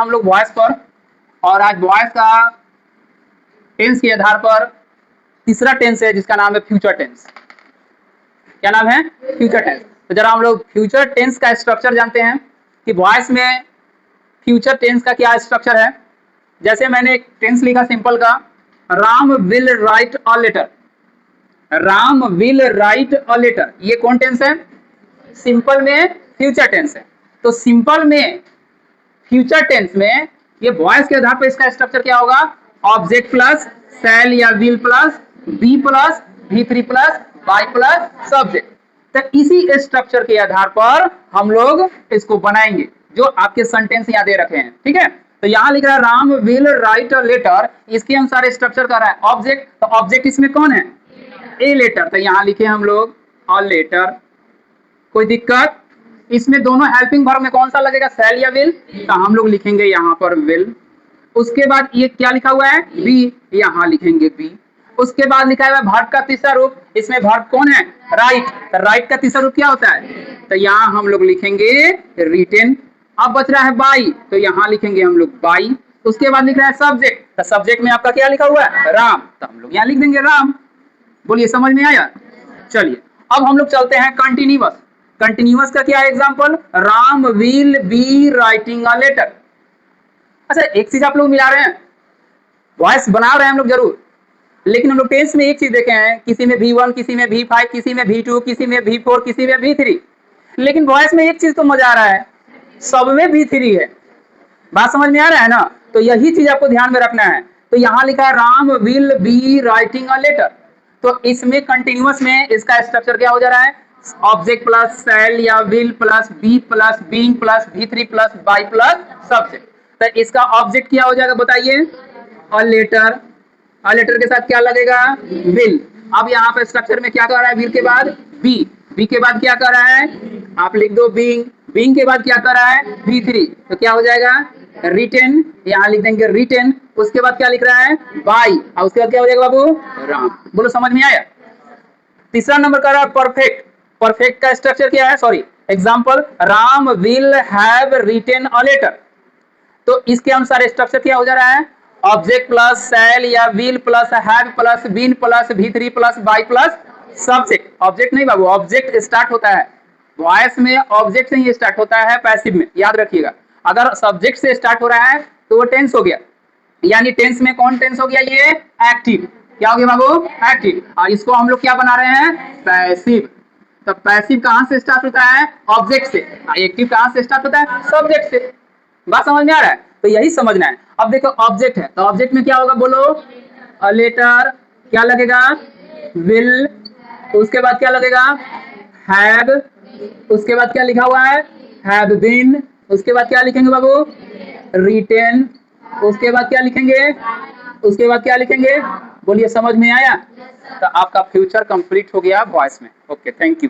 हम लोग वॉइस पर, और आज वॉइस का टेंस के आधार पर तीसरा टेंस है जिसका नाम है फ्यूचर टेंस। क्या नाम है? Future tense. तो जरा हम लोग फ्यूचर टेंस का स्ट्रक्चर जानते हैं कि वॉइस में फ्यूचर टेंस का क्या स्ट्रक्चर है। जैसे मैंने एक टेंस लिखा सिंपल का, Ram will write a letter. Ram will write a letter, ये कौन टेंस है? सिंपल में फ्यूचर टेंस है। तो सिंपल में फ्यूचर टेंस में ये वॉइस के आधार पर इसका स्ट्रक्चर क्या होगा? ऑब्जेक्ट प्लस शैल या will plus be plus V3 plus by plus subject. तो इसी स्ट्रक्चर के आधार पर हम लोग इसको बनाएंगे जो आपके सेंटेंस यहाँ दे रखे हैं। ठीक है, तो यहाँ लिख रहा है Ram will write a letter, इसके अनुसार स्ट्रक्चर कर रहा है ऑब्जेक्ट। तो ऑब्जेक्ट इसमें कौन है? A letter. तो यहाँ लिखे हम लोग अ लेटर। कोई दिक्कत? इसमें दोनों हेल्पिंग वर्ब में कौन सा लगेगा, शैल या विल? तो हम लोग लिखेंगे यहाँ पर विल। उसके बाद ये क्या लिखा हुआ है? बी, यहाँ लिखेंगे बी। उसके बाद लिखा हुआ है वर्ब का तीसरा रूप, इसमें वर्ब कौन है? राइट। तो राइट का तीसरा रूप क्या होता है? तो यहाँ हम लोग लिखेंगे रिटेन। अब बच रहा है बाई, तो यहाँ लिखेंगे हम लोग बाई। उसके बाद लिख रहा है सब्जेक्ट, तो सब्जेक्ट में आपका क्या लिखा हुआ है? राम, तो हम लोग यहाँ लिख देंगे राम। बोलिए समझ में आया? चलिए अब हम लोग चलते हैं कंटिन्यूअस। कंटिन्यूअस का क्या example? Ram will be writing a letter. अच्छा एक चीज आप लोग मिला रहे हैं, वॉइस बना रहे हैं हम लोग जरूर, लेकिन हम लोग टेंस में एक चीज देखे हैं, किसी में V1, किसी में V5, किसी में V2, किसी में V4, किसी में V3, लेकिन वॉइस में एक चीज तो मजा आ रहा है, सब में V3 है। बात समझ में आ रहा है ना? तो यही चीज आपको ध्यान में रखना है। तो यहाँ लिखा है Ram will be writing a letter, तो इसमें कंटिन्यूअस में इसका स्ट्रक्चर क्या हो जा रहा है? ऑब्जेक्ट प्लस शैल या will plus be plus being plus V3 plus by plus subject. तो इसका ऑब्जेक्ट क्या हो जाएगा बताइए? A letter. अ लेटर के साथ क्या लगेगा? विल। अब यहाँ पे स्ट्रक्चर में क्या कर रहा है? विल के बाद बी, बी के बाद क्या कर रहा है? आप लिख दो बीइंग, बीइंग के बाद क्या कर रहा है? V3, तो क्या हो जाएगा? रिटेन, यहाँ लिख देंगे रिटेन। उसके बाद क्या लिख रहा है? बाई, और उसके बाद क्या हो जाएगा बाबू? राम। बोलो समझ में आया? तीसरा नंबर का रहा है परफेक्ट। परफेक्ट का स्ट्रक्चर क्या है? Sorry example, Ram will have written a letter. तो इसके अनुसार स्ट्रक्चर क्या हो जा रहा है? ऑब्जेक्ट प्लस शैल या will plus have plus been plus V3 plus by plus subject. Object नहीं बाबू, ऑब्जेक्ट स्टार्ट होता है वॉइस में, ऑब्जेक्ट से ही स्टार्ट होता है पैसिव में, याद रखिएगा। अगर सब्जेक्ट से स्टार्ट हो रहा है तो वो टेंस हो गया, यानी टेंस में कौन टेंस हो गया? ये एक्टिव। क्या हो गया बाबू? एक्टिव। और इसको हम लोग क्या बना रहे हैं? पैसिव। तो पैसिव कहां से स्टार्ट होता है? ऑब्जेक्ट से। एक्टिव कहां से स्टार्ट होता है? सब्जेक्ट से। बात समझ में आ रहा है? तो यही समझना है। अब देखो ऑब्जेक्ट है, तो ऑब्जेक्ट में क्या होगा बोलो? अ लेटर, क्या लगेगा? विल, उसके बाद क्या लगेगा? हैव, उसके बाद क्या लिखा हुआ है? हैव बीन, उसके बाद क्या लिखेंगे बाबू? रिटेन, उसके बाद क्या लिखेंगे? उसके बाद क्या लिखेंगे? बोलिए समझ में आया? तो आपका फ्यूचर कंप्लीट हो गया वॉइस में। Okay, thank you.